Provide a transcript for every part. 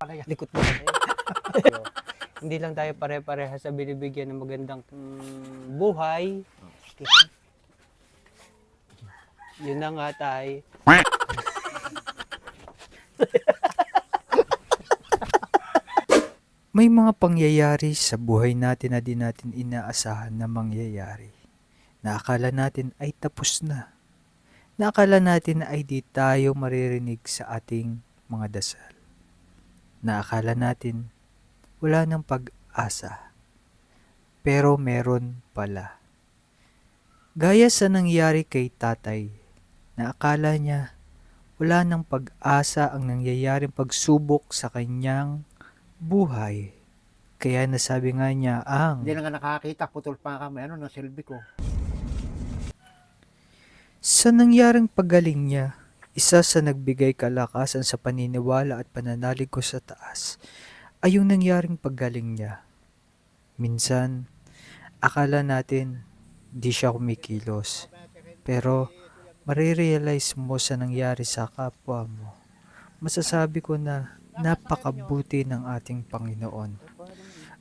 kaya. Likot mo kasi. So, hindi lang tayo pare-pareha sa binibigyan ng magandang buhay. Yun na nga tay. May mga pangyayari sa buhay natin na di natin inaasahan na mangyayari. Na akala natin ay tapos na. Na akala natin ay di tayo maririnig sa ating mga dasal. Na akala natin wala ng pag-asa. Pero meron pala. Gaya sa nangyari kay tatay, na akala niya wala ng pag-asa ang nangyayaring pagsubok sa kanyang buhay. Kaya nasabi nga niya Hindi na nga nakakita, putol pa kami, ng silbi ko. Sa nangyaring paggaling niya, isa sa nagbigay kalakasan sa paniniwala at pananalig ko sa taas ay yung nangyaring paggaling niya. Minsan, akala natin di siya kumikilos. Pero, marirealize mo sa nangyari sa kapwa mo. Masasabi ko na napakabuti ng ating Panginoon.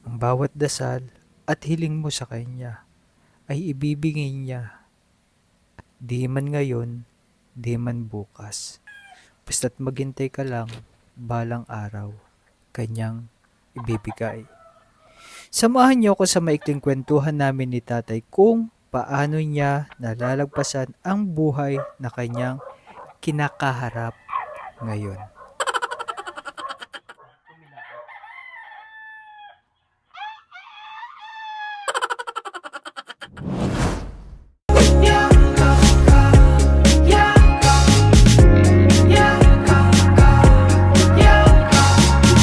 Ang bawat dasal at hiling mo sa Kanya ay ibibigay niya. Di man ngayon, di man bukas. Basta't maghintay ka lang, balang araw, Kanyang ibibigay. Samahan niyo ako sa maikling kwentuhan namin ni tatay kung paano niya nalalagpasan ang buhay na kanyang kinakaharap ngayon.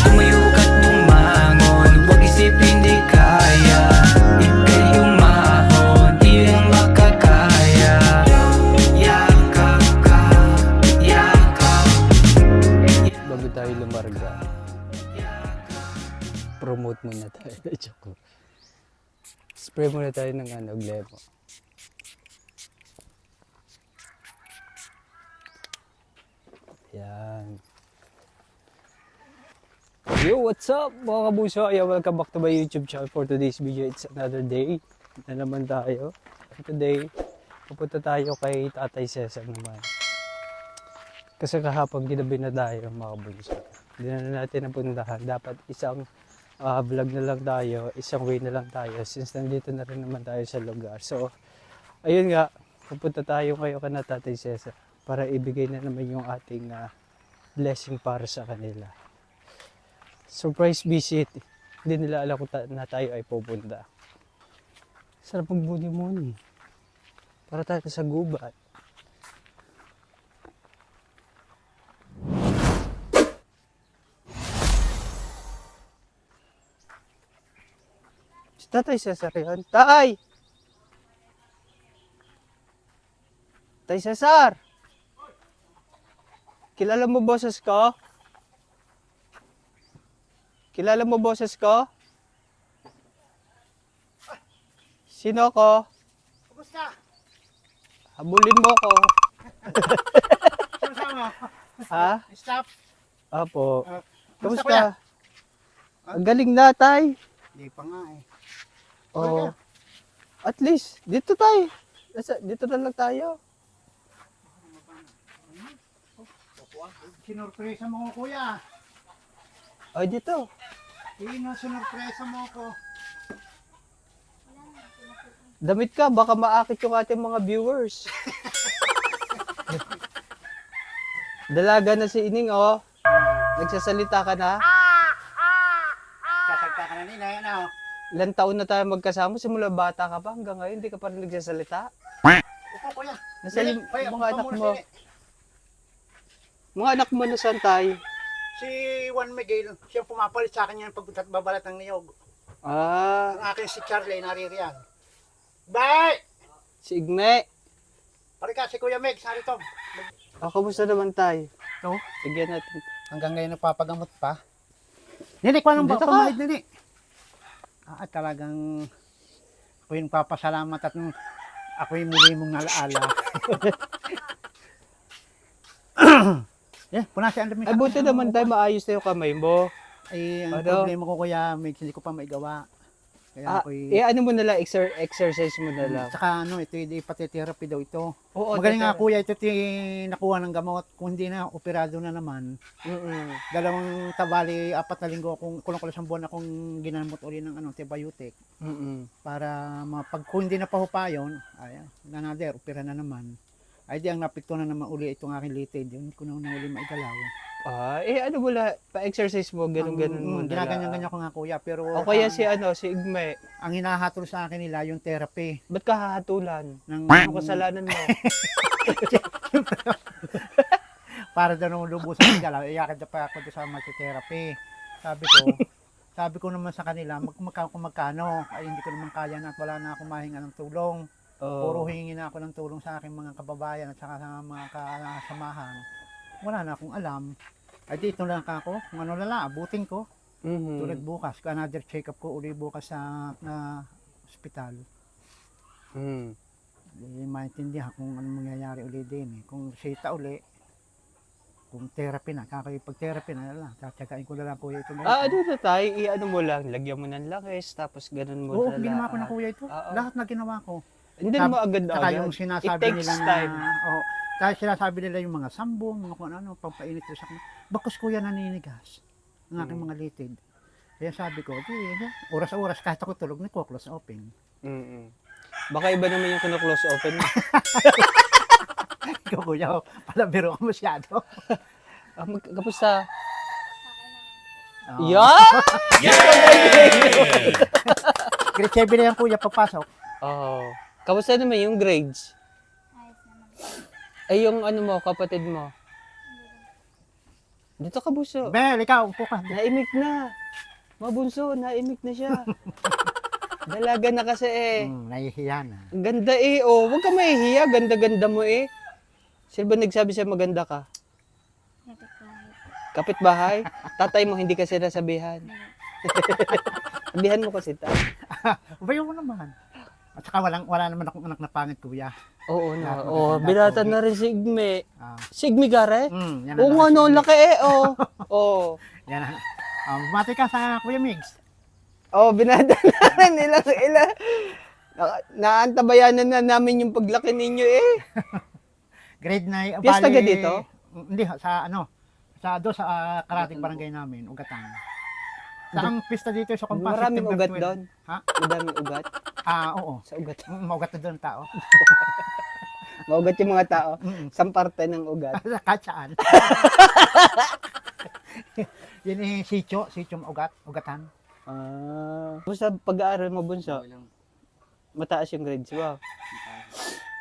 Tumayukat bumangon, huwag isipin di kaya. Ika'y humahon, di rin makakaya. Yakap ka, yakap. Bago tayo lumarga, promote muna tayo. Joke. Spray muna tayo ng glemo. Yan. Yo, what's up mga kabuso? Ayan, welcome back to my YouTube channel. For today's video, it's another day na naman tayo. And today, pupunta tayo kay Tatay Cesar naman. Kasi kahapon ginabi na tayo mga kabuso. Hindi na natin napuntahan. Dapat isang vlog na lang tayo, isang way na lang tayo since nandito na rin naman tayo sa lugar. So, ayun nga, pupunta tayo ngayon kay Tatay Cesar para ibigay na naman yung ating blessing para sa kanila. Surprise visit. Hindi nila alam kung na tayo ay pupunta. Sarap magbuni-muni. Para tayo sa gubat. Si Tatay Cesar yan. Tay! Tay Cesar! Kilala mo boses ko? Kilala mo boses ko? Sino ko? Kumusta? Habulin mo ko. Sama? Ha? Stop. Apo. Kumusta kuya? Kamusta? Ang galing na, tay. Hindi pa nga eh. Oo. At least, dito tayo. Dito na lang tayo. Sinurpresa mo ko kuya. Ay, dito. Sinurpresa mo ko. Damit ka, baka maakit yung ating mga viewers. Dalaga na si Ining, oh. Nagsasalita ka na. Sasagta ka na nila, yan o. Ilang taon na tayo magkasama, simula bata ka pa, hanggang ngayon, hindi ka pa rin nagsasalita. Upo kuya. Nasa Dali, kuya, mga anak upo muna mo. sili. Mga anak mo na saan tayo? Si Juan Miguel, siya pumapalit sa akin yan pagpunta at babalat ng niyog. Ah, Ang akin si Charlie, naririyan. Bye! si Igme. Pare ka, si Kuya Meg, sarito. Kamusta naman tayo? No? Bigyan natin. Hanggang ngayon nagpapagamot pa. Nini, kung anong ba? Dito ka. Pamahid, Nini. Talagang ako yung papasalamat at ako yung muli mong nalaala. Yeah, punasan ang dami. Ay, buti naman tayo, maayos na yung kamay mo. Ay, ang Ano? problema ko kuya, may hindi ko pa maigawa. Kaya ako'y... ano mo na lang, exercise mo na lang. Saka ano, ito yung pati-therapy daw ito. Oo, Magaling nga teka. kuya, ito nakuha ng gamot. Kung hindi na, operado na naman. Mm-mm. Dalawang tabali, 4 na linggo, kulang-kulang isang buwan akong ginamot uli ng antibiotic. Mm-mm. Para pag kung hindi na pahupa yun, ayan, another, opera na naman. Ay di, ang napikto na naman uli itong aking litid. Hindi ko na uli maigalaw. Ano mo lang, pa-exercise mo, ganun-ganun mo na lang. Ginaganyan-ganyan ko nga kuya, pero O kaya si Igme, ang hinahatol sa akin nila yung therapy. ba't ka hahatulan? Ng, Ano kasalanan mo? para daw nung lubusan ng galaw, iyakin na pa ako doon sa multi-therapy. Sabi ko naman sa kanila, kung magkano, ay hindi ko naman kaya na at wala na akong mahinga ng tulong. Puro hingi na ako ng tulong sa aking mga kababayan at saka sa mga kasamahan. Wala na akong alam. Ay dito lang ako, kung ano lang, abutin ko. Mhm. Tulad bukas, another check-up ko uli bukas sa ospital. Mm. Hindi maintindihan kung ano mangyayari uli din. Kung sita uli, kung therapy na, kakipag-therapy na lang, tatiyagain ko na lang kuya ito. Ano na tayo, ano mo lang, lagyan mo ng langis, tapos ganun mo Oo, na ginawa lang. ko na kuya ito. Oo. Lahat na ginawa ko. Hindi mo agad Saka yung sinasabi It takes nila time. dahil sinasabi nila yung mga sambo, mga kung ano, pampainit sa akin. Bakos kuya naninigas ng aking mga litid. Kaya sabi ko, oras-oras kahit ako tulog, nagko-close open. Mm-mm. Baka iba naman yung kino-close open mo. Ikaw kuya, palabiro ka masyado. Kapusta? Oo. Yeah! Grade 7 na yan kuya, papasok. Oh. Kamusta naman yung grades? Ayos naman. Ay, yung ano mo, kapatid mo. Dito ka, Bunso. Bel, ikaw, upo ka. Naimik na. Mabunso, naimik na siya. Dalaga na kasi eh. Nahihiya na. Ang ganda eh. Oh, huwag ka mahihiya. Ganda-ganda mo eh. Sino ba nagsabi siya maganda ka? Kapit bahay po. Kapitbahay? Tatay mo hindi ka sinasabihan. Sabihan mo kasi ta. Bayo mo naman. At saka wala naman akong anak na pangit kuya. Oo na. Lahat Oh, maganda, binatan pogi. na rin si Igme. Ah, Si Igme gare? yan Oo nga no, laki eh. Oh. Oh. Yan na. Bumati ka sa Kuya Migs. Oh, binatan na rin ilang. Naantabayanan na namin yung paglaki ninyo eh. Grade 9. Piyesta ka dito? Hindi, sa ano, sa Karating Barangay namin, Ugatan. Sa ang pista dito sa Kompas. Maraming September ugat 12. doon. Ha? Madaming ugat. Oo. Sa ugat. Maugat na doon ang tao. Maugat yung mga tao. Mm. Sa parte ng ugat. Kahit saan. Yun yung sityo maugat, ugatan. Basta pag-aaral mo, Bunso, mataas yung grades mo.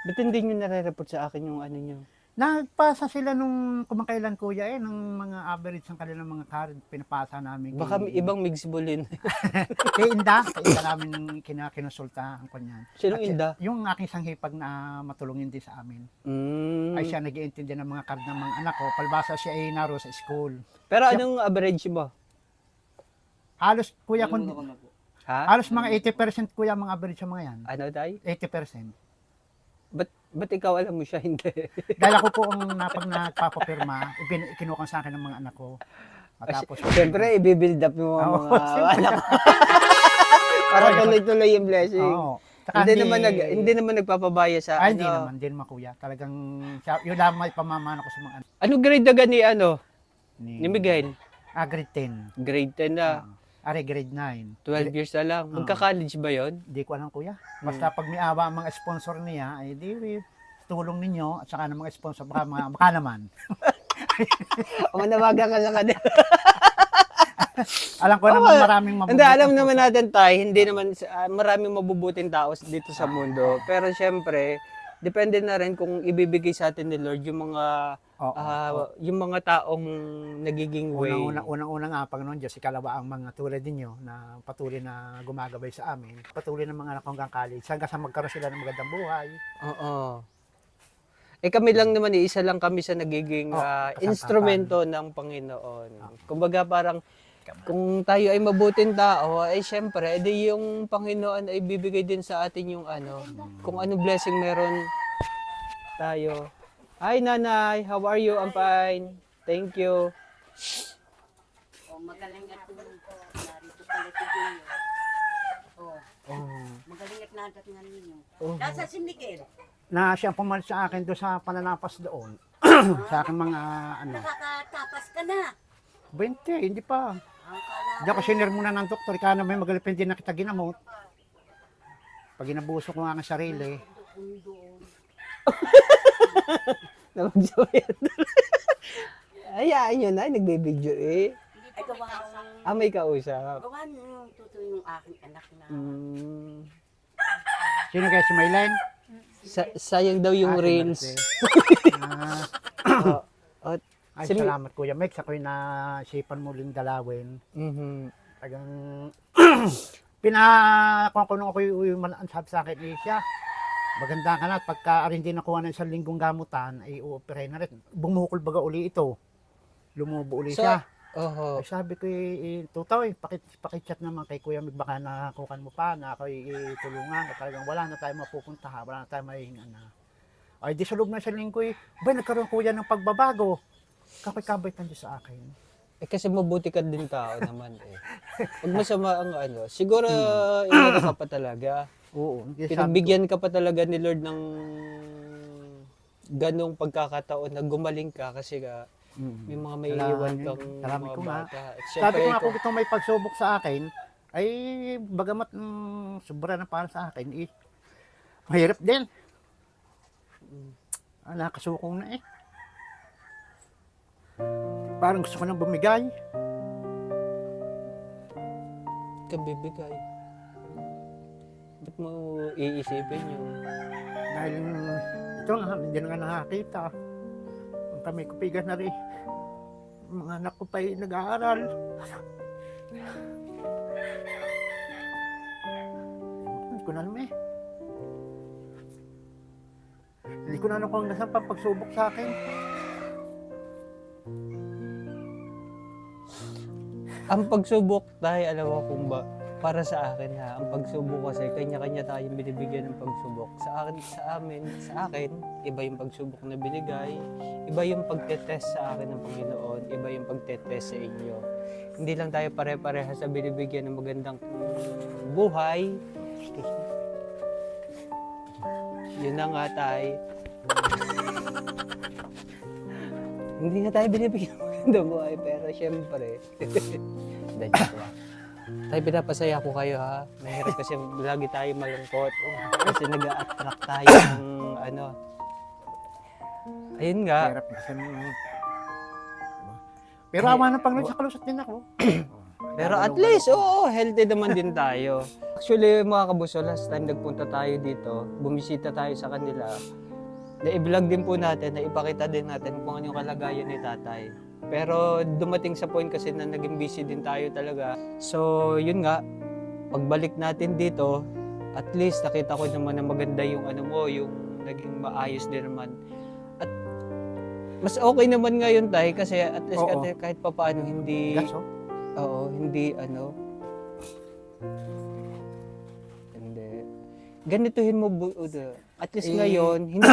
Ba't hindi nyo nare-report sa akin yung ano nyo? Nagpasa sila nung kumakailan kuya ng mga average ng kanilang mga card, pinapasa namin. Baka may ibang migsibulin. Kay Inda namin kinakonsulta ang kanyan. Sinong Inda? Yung aking sanghipag na matulungin din sa amin. Mm. Ay siya nag-iintindi ng mga card ng mga anak ko, palbasa siya ay naro sa school. Pero anong average mo? Halos kuya, Ha? halos mga 80% kuya mga average sa mga yan. Ano tayo? 80%. Ba't ikaw alam mo siya? Hindi. Dahil ako po ang nagpapapirma, ikinukang sa akin ng mga anak ko. At tapos, Siyempre, i-build up mo ang Oo, mga siyempre. anak. Para tuloy-tuloy yung blessing. Oo. Tsaka Hindi naman nagpapabaya sa Ay, hindi naman kuya. Talagang, yun lang may pamamana ko sa mga anak. Ano grade na gani ni Miguel? Grade 10. Grade 10 na. Grade 9. 12 years na lang. Magka-college ba yon? Hindi ko alam kuya. Basta pag may awa ang mga sponsor niya, ay tulong ninyo at saka ng mga sponsor, baka naman. O manawagan ka sa kanila. Alam ko naman maraming mabubuti. Hindi, alam naman natin tayo, hindi naman, maraming mabubuting tao dito sa mundo. Pero syempre, depende na rin kung ibibigay sa atin ni Lord yung mga yung mga taong nagiging way. Unang-una nga, Panginoon Diyos, ikalawa ang mga tulad ninyo na patuloy na gumagabay sa amin. Patuloy ng mga anak hanggang college. Hanggang sa magkaroon sila ng magandang buhay. Oo. Kami lang naman, isa lang kami sa nagiging instrumento ng Panginoon. Kumbaga parang, kung tayo ay mabuting tao, ay syempre, edi yung Panginoon ay bibigay din sa atin yung kung anong blessing meron tayo. Hi, Nanay. How are you? I'm fine. Thank you. Oh, magaling at narito pala si Junior. Oh, Oh. magaling at nadatngan ninyo. Oh. Nasa si Miguel. Na siya pumalit sa akin doon sa pananapas doon. Sa aking mga ano. Nakakatapas ka na. 20, hindi pa. Ang kala Hindi ako sinir muna ng doktor, kaya naman magalipin din na kita ginamot. Pag inabuso ko nga ang sarili, doon. Nabagsawayan. Ayaan nyo na, nagbibideo eh. Ay, gawa ang... May kausap. Gawa yung tutoy ng aking anak na... Mm. sino kaya si Maylen? Sayang daw yung Ah, si reels. Marce. Oh, oh, Ay, Sino- salamat Kuya Mex. Ako'y nasipan mo rin dalawin. mhm. Tagang pinakuha ako yung sabi sa akin, siya. Maganda ka na at pagka rin din nakuha ng isang linggong gamutan, ay uoperay na rin. Bumukol baga uli ito. Lumubo uli So, siya. Oho. Ay, sabi ko, tutaw pakichat naman kay Kuya Mig, baka nakukan mo pa na ako'y tulungan. At talagang wala na tayo mapupunta, wala na tayo mahihingan na. Ay, di sa loob na sa linggo, nagkaroon kuya ng pagbabago. Kapay-kabay tanyo sa akin. Kasi mabuti ka din tao naman eh. Huwag masama ang ano. Siguro, inano ka pa talaga. Oo. Pinagbigyan ka pa talaga ni Lord ng ganong pagkakataon na gumaling ka kasi ka, may mga may iwan kang Salamat mga ko nga. bata. At Sabi syempre, ko nga ikaw, kung itong may pagsubok sa akin, ay bagamat sobra na para sa akin, mahirap din. Nakasukong na eh. Parang gusto ko nang bumigay. ka bibigay. Ba't mo iisipin yun? Dahil ito nga, hindi na nga nakakita. Ang kami kupigan na rin. Mga anak ko pa nag-aaral. Hindi ko na alam eh. Hindi ko na alam kung nasaan pa pagsubok sa akin. Ang pagsubok, tayo alam mo kung ba, para sa akin ha, ang pagsubok kasi kanya-kanya tayong binibigyan ng pagsubok. Sa akin, iba yung pagsubok na binigay, iba yung pagtetest sa akin ng Panginoon, iba yung pagtetest sa inyo. Hindi lang tayo pare-pareha sa binibigyan ng magandang buhay. Yun na nga tayo. Hindi nga tayo binibigyan ng magandang buhay, pero syempre, hindi, joke lang. Tayo pinapasaya ko kayo ha. Mahirap kasi lagi tayo malungkot. Kasi nag-a-attract tayo ng ano. Ayun nga. Hirap kasi. Pero awa ng Panginoon sa kalusot din ako. Pero at least, oo, healthy naman din tayo. Actually, mga kabuso, last time nagpunta tayo dito, bumisita tayo sa kanila, na-vlog din po natin, na ipakita din natin kung ano yung kalagayan ni tatay. Pero dumating sa point kasi na naging busy din tayo talaga. So, yun nga, pagbalik natin dito, at least nakita ko naman na maganda yung ano mo, yung naging maayos din naman. At mas okay naman ngayon tayo kasi at least Oo. kahit papaano hindi... Gaso? Oo, hindi ano. Hindi. Ganituhin mo at least ngayon, hindi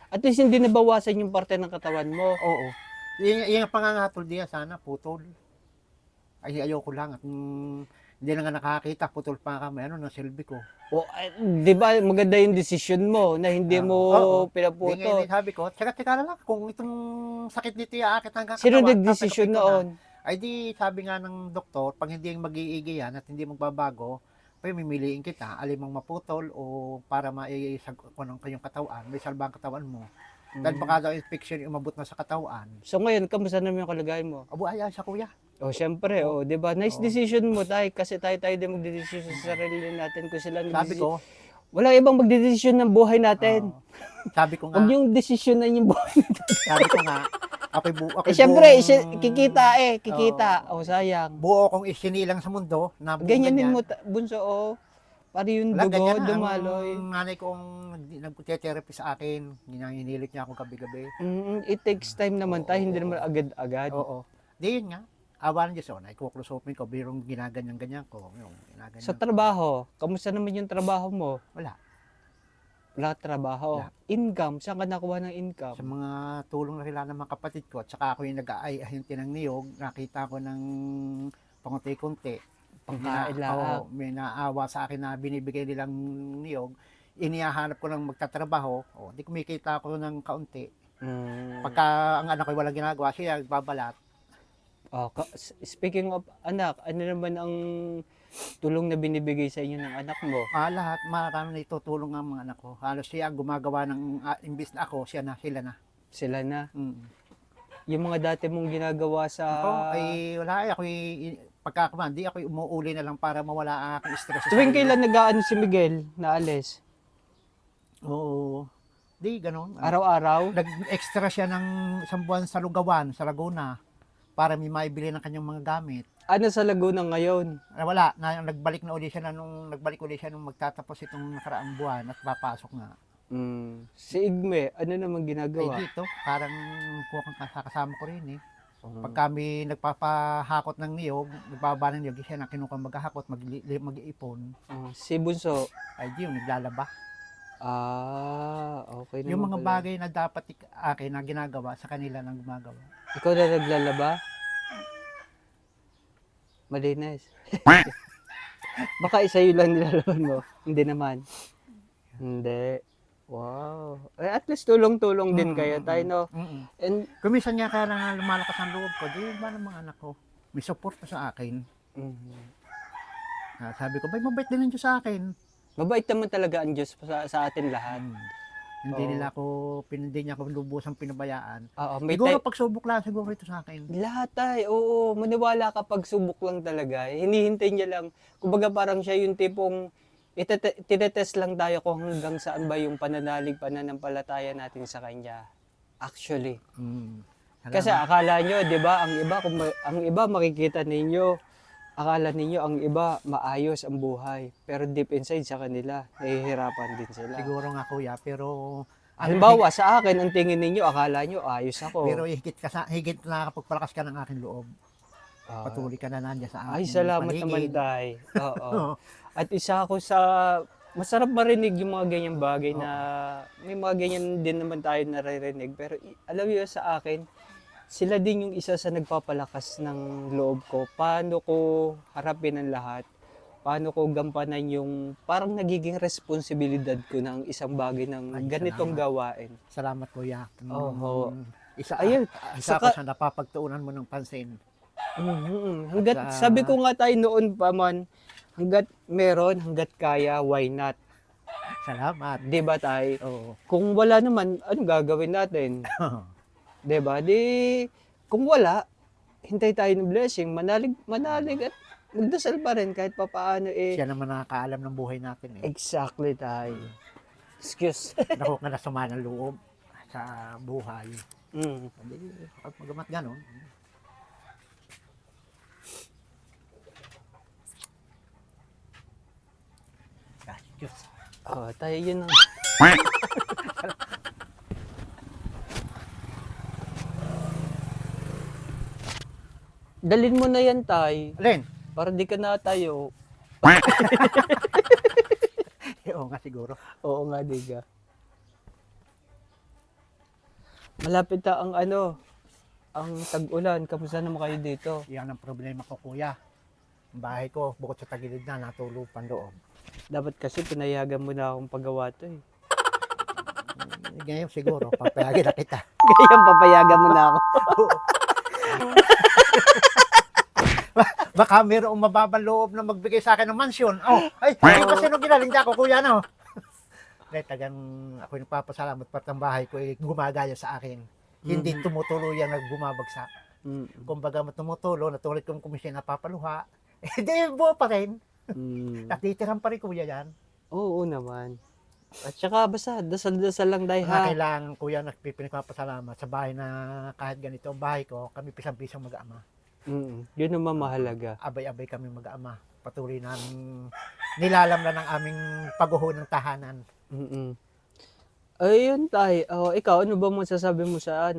at least hindi nabawasan yung parte ng katawan mo. Oo. Yung pangangatol diya sana, putol. Ay, ayoko lang. At hindi na nga nakakita, putol pa kami. Ano, ng silbi ko. O, di ba maganda yung decision mo na hindi mo Oo. Hindi pinaputo. nga sabi ko, teka lang, kung itong sakit dito aakit hanggang Sino katawan, nag-decision papay ko noon? na. Ay di, sabi nga ng doktor, pag hindi yung mag-iigi yan at hindi magbabago, ay mimiliin kita, alin mong maputol o para maisagpunan ko yung katawan, may salbang katawan mo. Dahil baka daw infection yung umabot na sa katawan. So ngayon, kamusta naman yung kalagayan mo? Abo, ayan sa kuya. O, syempre, di ba? Nice decision mo, tay. Kasi tayo din magdedesisyon sa sarili natin kung sila Sabi ko, walang ibang magdedesisyon ng buhay natin. sabi ko nga, Huwag yung desisyonan yung buhay natin. sabi ko nga, ako'y Syempre, kikita. O, sayang. buo kong isinilang sa mundo na buong Ganyanin mo, bunso, para yung Wala, dugo, ganyan na. dumaloy. Ang nanay kong nagte-therapy sa akin, hinilit niya ako gabi-gabi. It takes time naman tayo, hindi naman agad-agad. Oo. Di yun nga, awa ng Diyos, ay kuklose open ko, birong ginaganyan-ganyan ko. Yung ginaganyan. Sa trabaho, kamusta naman yung trabaho mo? Wala. Wala trabaho. Wala. Income, saan ka nakuha ng income? Sa mga tulong na sila ng mga kapatid ko, at saka ako yung nag-aay-ahinti ng niyog, nakita ko ng pangunti-kunti. Pangkain laang. May naawa sa akin na binibigay nilang niyog. Inihahanap ko ng magtatrabaho, di kumikita ako ng kaunti. Pagka ang anak ko walang ginagawa, siya babalat. Speaking of anak, ano naman ang tulong na binibigay sa inyo ng anak mo? Lahat, marami na itutulong ang mga anak ko. Halos siya ang gumagawa ng, imbis na ako, sila na. Sila na. Mm. Yung mga dati mong ginagawa sa... Wala ako pagkakaman, di ako umuuli na lang para mawala ang aking stress. sa Tuwing sarili. kailan nag-aano si Miguel na alis? Oo. Di, ganun. Araw-araw? Nag-extra siya ng isang buwan sa Lugawan, sa Laguna, para may maibili ng kanyang mga gamit. Ano sa Laguna ngayon? Wala, nagbalik uli siya nung magtatapos itong nakaraang buwan at papasok nga. Si Igme, ano naman ginagawa? Dito, parang kasama ko rin eh. Pag kami nagpapahakot ng niyog, nagbaba ng niyog, siya na kinukuha maghahakot, mag-iipon. Si Bunso, Ay di yun, naglalaba. Okay naman Yung mga pala. bagay na dapat akin na ginagawa, sa kanila nang gumagawa. Ikaw na naglalaba? Malinis. Baka isa yun lang nilalaban mo. Hindi naman. Hindi. Wow. At least tulong-tulong din kayo tayo, no? Mm-mm. And, Kumisan niya kaya na lumalakas ang loob ko, di ba ng mga anak ko? May support pa sa akin. Sabi ko, mabait din ang Diyos sa akin. mabait naman talaga ang Diyos sa atin lahat. Hindi niya ako lubusang pinabayaan. May Siguro pagsubok lang siguro ito sa akin. lahat ay, oo, maniwala ka pag subok lang talaga. Hinihintay niya lang. Kumbaga parang siya yung tipong tinetest lang tayo kung hanggang saan ba yung pananampalataya natin sa Kanya. Actually. Kasi akala nyo, di ba, ang iba makikita ninyo, akala ninyo ang iba maayos ang buhay. Pero deep inside sa kanila, nahihirapan din sila. Siguro nga kuya, pero Halimbawa, sa akin, ang tingin ninyo, akala nyo ayos ako. pero higit na kapagpalakas ka ng aking loob. Patuloy ka na nandiyan sa akin. Ay, salamat naman, Tay. Oo. At isa ako sa, masarap marinig yung mga ganyang bagay na, may mga ganyan din naman tayo naririnig. Pero alam niyo sa akin, sila din yung isa sa nagpapalakas ng loob ko. Paano ko harapin ang lahat? Paano ko gampanan yung parang nagiging responsibilidad ko ng isang bagay ng Ay, ganitong salamat. gawain. Salamat kuya. Oo. Isa Ayun, isa saka- ako sa napapagtuunan mo ng pansin. Hanggat, sabi ko nga tayo noon pa man, hanggat meron, hanggat kaya, why not? Salamat. Di ba tayo? Oo. Kung wala naman, ano gagawin natin? Di ba? Kung wala, hintay tayo ng blessing, manalig at magdasal pa rin kahit papaano Siya naman nakakaalam ng buhay natin eh. Exactly tayo. Excuse. Naku ka na sama ng loob sa buhay. Hindi, magamat ganon. Diyos. Tayo yun ang... Dalin mo na yan, Tay. Alin? Para di ka na tayo. Oo nga siguro. Oo nga, diga. Malapit na ang ang tag-ulan. Kamusta naman kayo dito? Yan ang problema ko kuya. Ang bahay ko, bukod sa tagilid na, natulupan loob. Dapat kasi pinayagan mo na akong paggawa to eh. Ngayon siguro, papayagin na kita. Ngayon papayagan mo na ako. Baka mayroong mababang loob na magbigay sa akin ng mansyon. Ay kasi nung ginaling ako kuya no. Dahil tagang ako nagpapasalamat pat ang bahay ko ay gumagaya sa akin. Hindi tumutuluyan na bumabagsak. Kumbaga tumutulo, natulad kong komisyon na papaluha. Hindi, buo pa rin. Natitiran pa rin kuya yan. Oo naman. At saka basta, dasal-dasal lang dahil ha. Kailangan kuya nagpipinagpapasalamat sa bahay na kahit ganito ang bahay ko, kami pisang-pisang mag-ama. Yun naman mahalaga. Abay-abay kami mag-ama. Patuloy namin nilalamnan ng aming pagguho ng tahanan. Ayun tayo. Ikaw, ano ba masasabi mo sa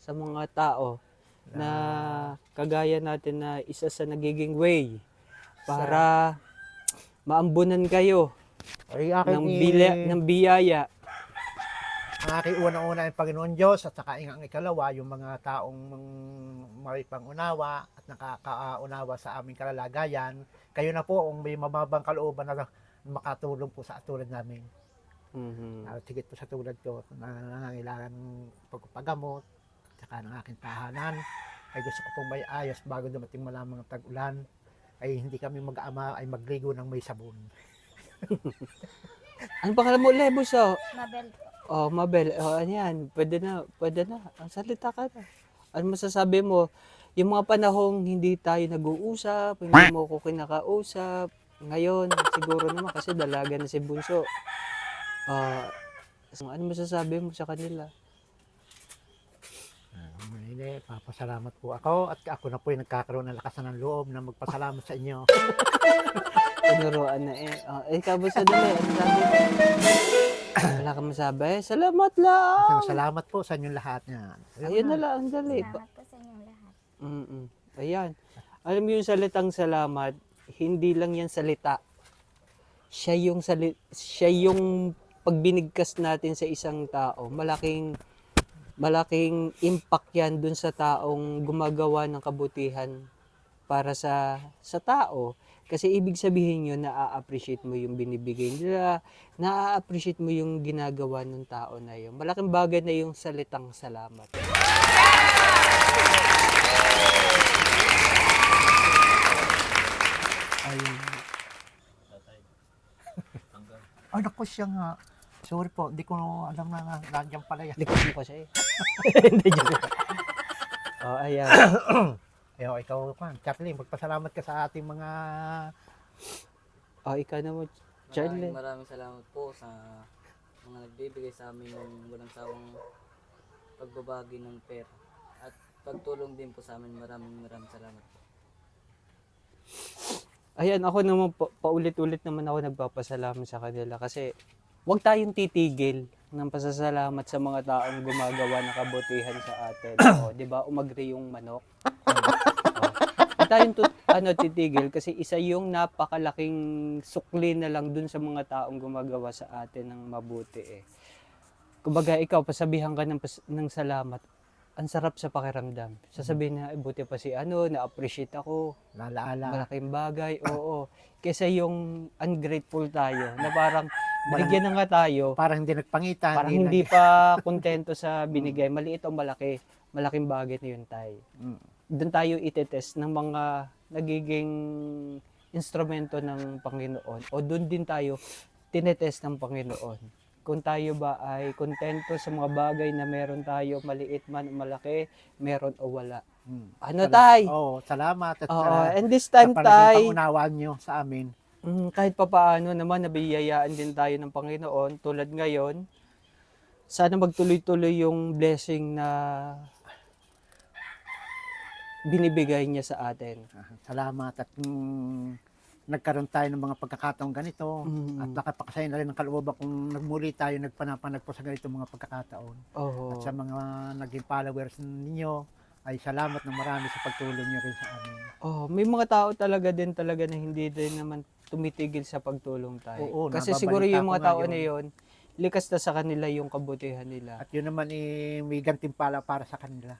sa mga tao na kagaya natin na isa sa nagiging way para maambunan kayo Ay, akin ng biyaya. ang aking unang-una ay Panginoon Diyos at saka ang ikalawa, yung mga taong may pangunawa at nakakaunawa sa aming kalalagayan. Kayo na po ang may mababang kalooban na makatulong po sa tulad namin. Mhm. Tigit po sa tulad ko na nangangailangan ng pagpapagamot at saka ng aking tahanan. Ay gusto ko pong may ayos bago dumating malamang ang tag-ulan. Ay hindi kami mag-ama ay magligo ng may sabon. Ano pangalan mo ulit, Buso? Mabel po. Oh, Mabel, oh, ano yan? Pwede na, pwede na. Ang salita ka na. Ano masasabi mo? Yung mga panahong hindi tayo nag-uusap, hindi mo ko kinakausap, ngayon, siguro naman kasi dalaga na si Bunso. Ano masasabi mo sa kanila? Hindi, papasalamat po ako at ako na po yung nagkakaroon ng lakasan ng loob na magpasalamat sa inyo. Tinuruan na eh. Ikaw ba sa dali? Ano sabi mo? Wala kang masabi? Salamat lang! Salamat po sa inyong lahat niyan. Ayun na lang, dali. Salamat po sa inyong lahat. Ayan. Alam mo yung salitang salamat, hindi lang yan salita. Siya yung pag binigkas natin sa isang tao, malaking impact yan dun sa taong gumagawa ng kabutihan para sa tao. Kasi ibig sabihin yun, na-appreciate mo yung binibigay nila, na-appreciate mo yung ginagawa ng tao na yun. Malaking bagay na yung salitang salamat. Ay, naku siya nga. Sorry po, hindi ko alam na nandiyan pala yan. Likod mo kasi. Hindi joke. Ayan. Eyo, ikaw pa, Charlie, magpasalamat ka sa ating mga... Ikaw na mo, Charlie. Maraming salamat po sa mga nagbibigay sa amin ng walang sawang pagbabagi ng pera. At pagtulong din po sa amin, maraming salamat po. Ayan, ako naman, paulit-ulit naman ako nagpapasalamat sa kanila kasi huwag tayong titigil ng pasasalamat sa mga taong gumagawa ng kabutihan sa atin. Di ba? Umagri yung manok. Huwag tayong titigil kasi isa yung napakalaking sukli na lang dun sa mga taong gumagawa sa atin ng mabuti eh. Kumbaga ikaw, pasabihan ka ng salamat. Ang sarap sa pakiramdam. Sasabihin na, buti pa si na-appreciate ako. Lalaala. Malaking bagay, oo. Kesa yung ungrateful tayo, na parang binigyan na nga tayo, Parang hindi nagpangitan. parang hindi pa kontento sa binigay. Maliit o malaki, malaking bagay na yun tayo. Doon tayo itetest ng mga nagiging instrumento ng Panginoon. O doon din tayo tinetest ng Panginoon. Kung tayo ba ay kontento sa mga bagay na meron tayo, maliit man o malaki, meron o wala. Ano tay? Oo, salamat. At And this time sa tay, pangunawaan nyo sa amin. kahit papaano naman nabiyayaan din tayo ng Panginoon tulad ngayon. Sana magtuloy-tuloy yung blessing na binibigay niya sa atin. Salamat at nagkaroon tayo ng mga pagkakataong ganito at nakapakasayan na rin ng kalooban kung nagmuli tayo nagpanapanag po sa ganito mga pagkakataon. At sa mga naging followers ninyo ay salamat na marami sa pagtulong niyo rin sa amin. May mga tao talaga na hindi din naman tumitigil sa pagtulong tayo. Oo, Kasi nababalita siguro yung ko mga nga tao yun. na yun, likas na sa kanila yung kabutihan nila. At yun naman may gantimpala para sa kanila.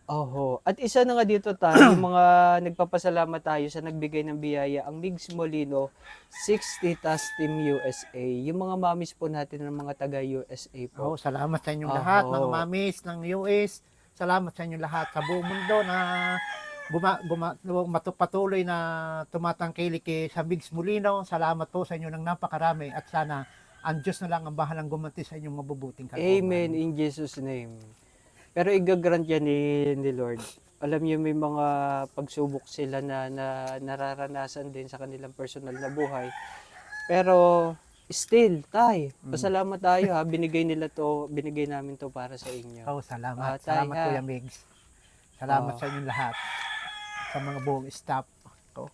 At isa na nga dito tayo, yung mga nagpapasalamat tayo sa nagbigay ng biyaya, ang Migs Molino, 60 Tas Team USA. Yung mga mamis po natin ng mga taga USA po. Salamat sa inyong lahat, mga mamis ng US. Salamat sa inyong lahat sa buong mundo na patuloy na tumatangkilik sa Migs Molino. Salamat po sa inyo ng napakarami at sana ang Diyos na lang ang bahalang gumanti sa inyong mabubuting kalooban. Amen in Jesus' name. Pero igagrant yan ni Lord. Alam niyo may mga pagsubok sila na nararanasan din sa kanilang personal na buhay. Pero still, pasalamat tayo ha. Binigay namin to para sa inyo. Salamat. Salamat Kuya Migs. Salamat sa inyong lahat. Sa mga buong staff ko.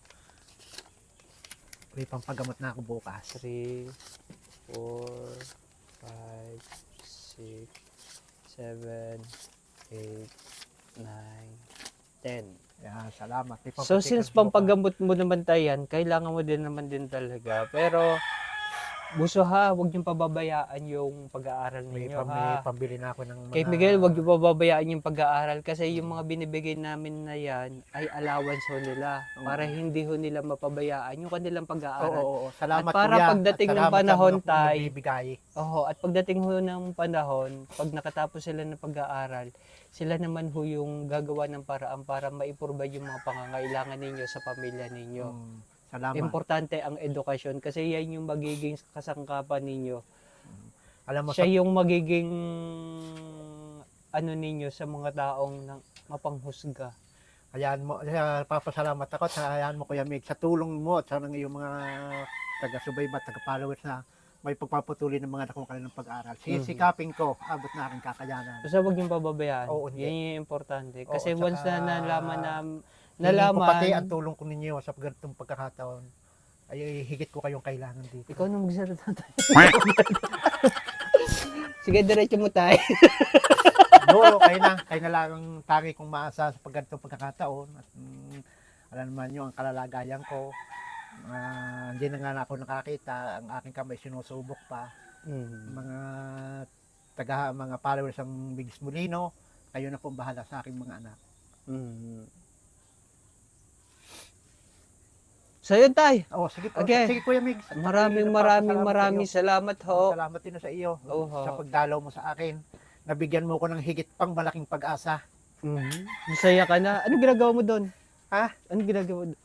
May pampagamot na ako bukas. 3, 4, 5, 6, 7, 8, 9, 10. Salamat. So since pampagamot mo naman tayo yan, kailangan mo din naman din talaga. Pero Buso ha, huwag niyong pababayaan yung pag-aaral May, ninyo may ha. pambili na ako ng mga... Kay Miguel, huwag niyo pababayaan yung pag-aaral kasi yung mga binibigay namin na yan ay allowance ho nila para hindi ho nila mapabayaan yung kanilang Oo, pag-aaral. oo, oo. Salamat At para kuya. pagdating At ng salamat sa panahon, mga tay, nagbibigay. Oo, at pagdating ho ng panahon, pag nakatapos sila ng pag-aaral, sila naman ho yung gagawa ng paraan para maiprovide yung mga pangangailangan ninyo sa pamilya ninyo. Salamat. Importante ang edukasyon kasi yan yung magiging kasangkapan ninyo. Alam mo, Siya yung magiging ano ninyo sa mga taong mapanghusga. hayaan mo, papasalamat ako sa hayaan mo Kuya Mig sa tulong mo at sa ng iyong mga taga-subaybat, taga-followers na may pagpapatuloy ng mga anak mo kanilang pag-aral. Sisikapin ko, abot na aking kakayanan. Basta huwag yung pababayaan. Oo, hindi. Yan yung importante. Oo, Kasi tsaka, once na nalaman Hingin ko pati ang tulong ko ninyo sa ganitong pagkakataon. Ay higit ko kayong kailangan dito. ikaw na magsalita tayo. Sige, diretso mo tayo. No, kayo na lang ang tangi kong maasa sa ganitong pagkakataon. At alam naman nyo, ang kalalagayan ko. Hindi na nga ako nakakita. Ang aking kamay sinusubok pa. Mga followers ng Migs Molino, kayo na pong bahala sa aking mga anak. So yun tay. Oh, sige po. Okay. Sige Kuya Migs. Maraming salamat ho. Salamat din sa iyo Oo. sa pagdalaw mo sa akin. Nabigyan mo ko ng higit pang malaking pag-asa. Masaya ka na. Anong ginagawa mo doon? Ha? Anong ginagawa mo doon?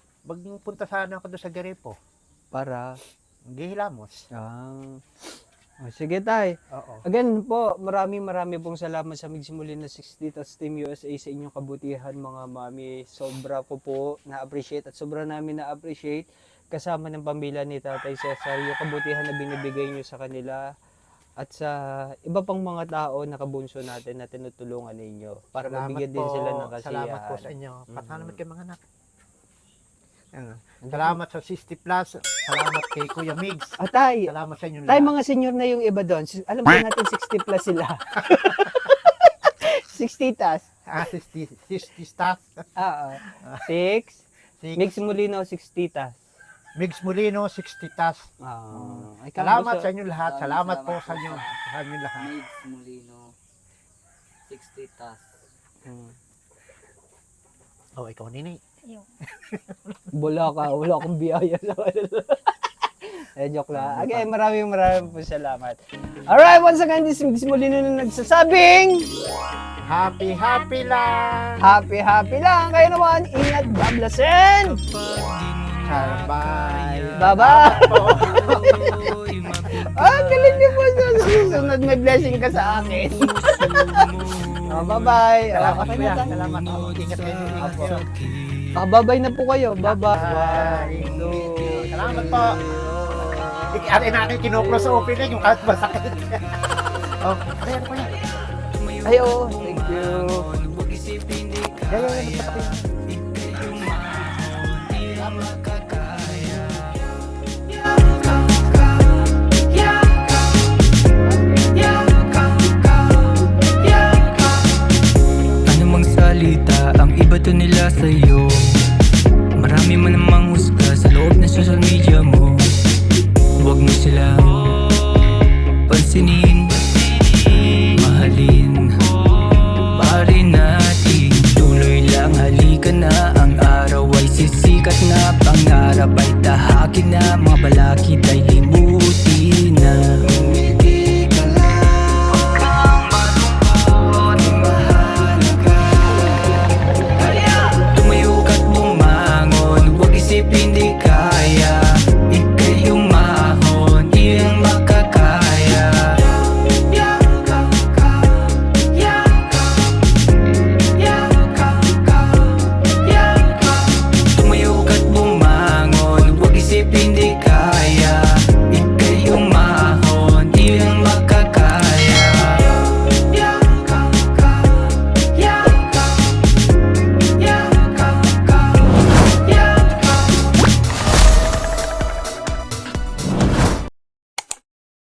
Magpunta sana ako doon sa Garepo. Para Gihilamos. sige tay. Oo. Again po, maraming pong salamat sa Migsimulin na 60 tas Team USA sa inyong kabutihan mga mami. Sobra ko po na-appreciate at sobra namin na-appreciate kasama ng pamilya ni Tatay Cesar yung kabutihan na binibigay nyo sa kanila at sa iba pang mga tao na kabunso natin na tinutulungan ninyo para mabigyan din sila ng kasiyahan. Salamat po sa inyo. Pasalamat kay mga anak. Salamat sa 60 plus. Salamat kay Kuya Migs. Tay, Salamat sa inyo tay lahat. mga senior na yung iba doon. Alam po natin 60 plus sila. 60 tas. 60 staff. 6. Mix Molino 60 tas. Migs Molino, 60 tas. Salamat sa inyo lahat. Salamat po sa inyo. Sa inyo lahat. Migs Molino, 60 tas. Oh, ikaw nini. Ayun. Wala akong biyaya lang. Joke lang. Again, maraming po salamat. Alright, once again, this is Molino na nagsasabing Happy lang. happy lang. Kayo naman, ingat, God bless and Bye. bye-bye. Galing niyo po sa susunod. May blessing ka sa akin. Bye-bye. Salamat Okay kuya. na tayo. Salamat. Ingat kayo. Bye-bye na po kayo. Bye-bye. Bye. Salamat po. Atin natin kinuklo sa opening yung kahit masakit. Oh, ayan po yan. Ay, oo. Thank you. Anumang salita ang ibato nila sa'yo. Marami man namang husga sa loob ng social media mo. Huwag mo silang pansinin, mahalin pa rin natin. Tuloy lang, halika na. Ang araw ay sisikat na. Pangarap ay tahakin na. Mga balakid ay limutin na.